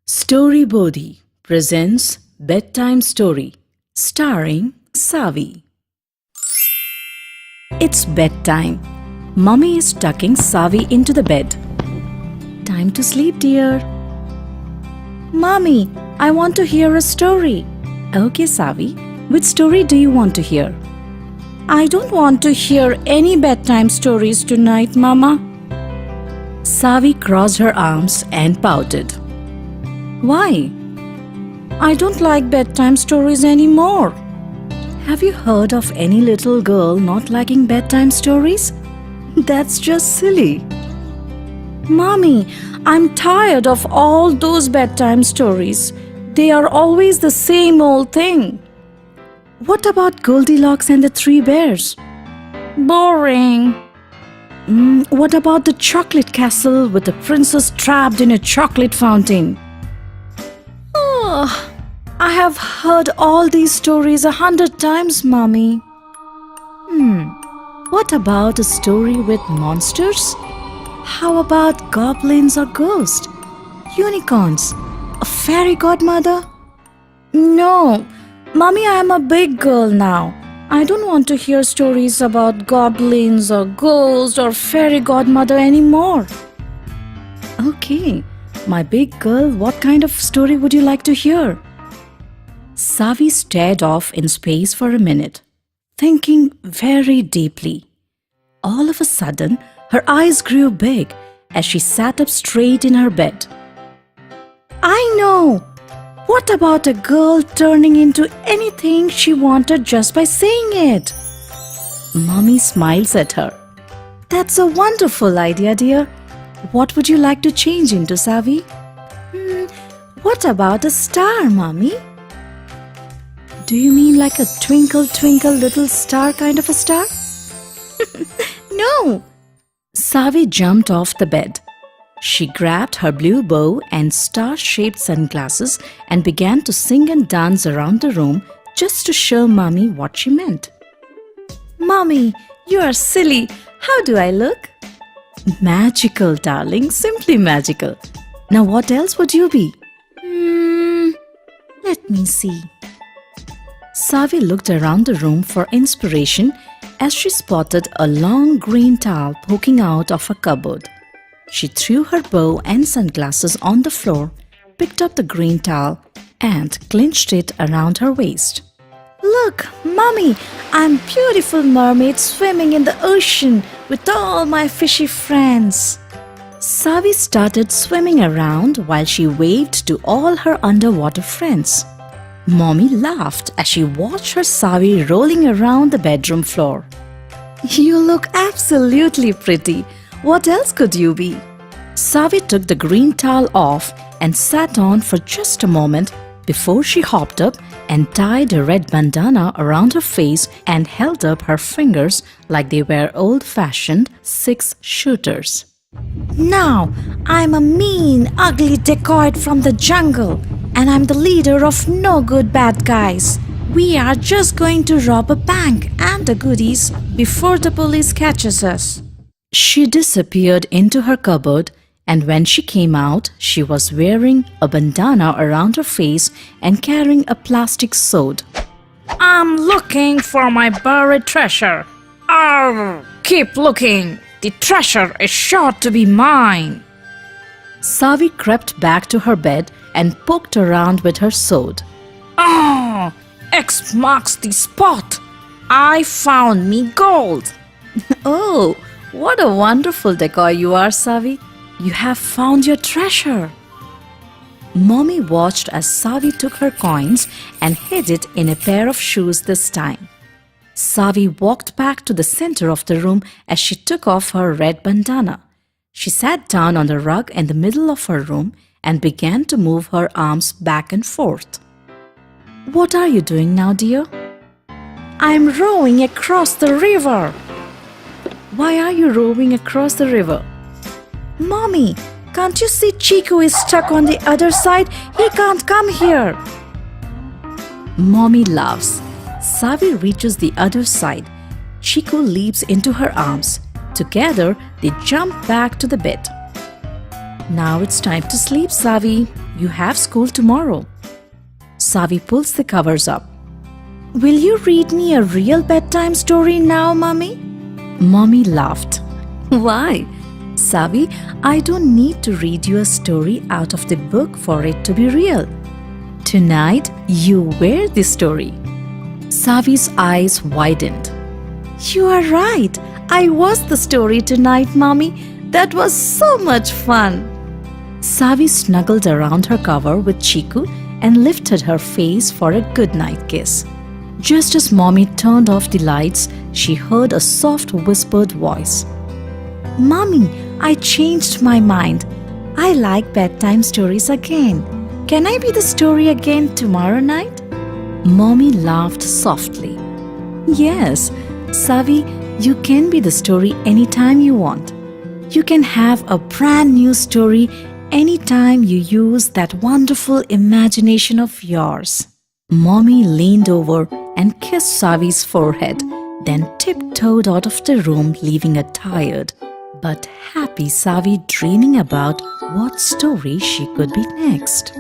Story Bodhi presents Bedtime Story starring Saavi. It's bedtime. Mummy is tucking Saavi into the bed. Time to sleep, dear. Mommy, I want to hear a story. Okay, Saavi. Which story do you want to hear? I don't want to hear any bedtime stories tonight, Mama. Saavi crossed her arms and pouted. Why? I don't like bedtime stories anymore. Have you heard of any little girl not liking bedtime stories? That's just silly. Mommy, I'm tired of all those bedtime stories. They are always the same old thing. What about Goldilocks and the Three Bears? Boring. What about the chocolate castle with the princess trapped in a chocolate fountain? Oh, I have heard all these stories 100 times, Mommy. What about a story with monsters? How about goblins or ghosts? Unicorns? A fairy godmother? No, Mommy, I am a big girl now. I don't want to hear stories about goblins or ghosts or fairy godmother anymore. Okay, my big girl, what kind of story would you like to hear? Saavi stared off in space for a minute, thinking very deeply. All of a sudden, her eyes grew big as she sat up straight in her bed. I know! What about a girl turning into anything she wanted just by saying it? Mommy smiles at her. That's a wonderful idea, dear. What would you like to change into, Saavi? What about a star, Mommy? Do you mean like a twinkle, twinkle, little star kind of a star? No! Saavi jumped off the bed. She grabbed her blue bow and star-shaped sunglasses and began to sing and dance around the room just to show Mommy what she meant. Mommy, you are silly. How do I look? Magical, darling. Simply magical. Now what else would you be? Let me see. Saavi looked around the room for inspiration as she spotted a long green towel poking out of a cupboard. She threw her bow and sunglasses on the floor, picked up the green towel, and clinched it around her waist. Look, Mommy, I'm a beautiful mermaid swimming in the ocean with all my fishy friends. Saavi started swimming around while she waved to all her underwater friends. Mommy laughed as she watched her Saavi rolling around the bedroom floor. You look absolutely pretty. What else could you be? Saavi took the green towel off and sat on for just a moment before she hopped up and tied a red bandana around her face and held up her fingers like they were old-fashioned 6-shooters. Now, I'm a mean, ugly dacoit from the jungle, and I'm the leader of no good bad guys. We are just going to rob a bank and the goodies before the police catches us. She disappeared into her cupboard, and when she came out, she was wearing a bandana around her face and carrying a plastic sword. I'm looking for my buried treasure. Arr! Keep looking. The treasure is sure to be mine. Saavi crept back to her bed and poked around with her sword. Oh, X marks the spot. I found me gold. Oh, what a wonderful decoy you are, Saavi. You have found your treasure. Mommy watched as Saavi took her coins and hid it in a pair of shoes this time. Saavi walked back to the center of the room as she took off her red bandana. She sat down on the rug in the middle of her room and began to move her arms back and forth. What are you doing now, dear? I'm rowing across the river. Why are you rowing across the river? Mommy, can't you see Chico is stuck on the other side? He can't come here. Mommy laughs. Saavi reaches the other side. Chico leaps into her arms. Together, they jump back to the bed. Now it's time to sleep, Saavi. You have school tomorrow. Saavi pulls the covers up. Will you read me a real bedtime story now, Mommy? Mommy laughed. Why? Saavi, I don't need to read you a story out of the book for it to be real. Tonight, you were the story. Saavi's eyes widened. You are right. I was the story tonight, Mommy. That was so much fun. Saavi snuggled around her cover with Chiku and lifted her face for a goodnight kiss. Just as Mommy turned off the lights, she heard a soft whispered voice. Mommy, I changed my mind. I like bedtime stories again. Can I be the story again tomorrow night? Mommy laughed softly. Yes, Saavi, you can be the story anytime you want. You can have a brand new story anytime you use that wonderful imagination of yours. Mommy leaned over and kissed Saavi's forehead, then tiptoed out of the room, leaving a tired but happy Saavi dreaming about what story she could be next.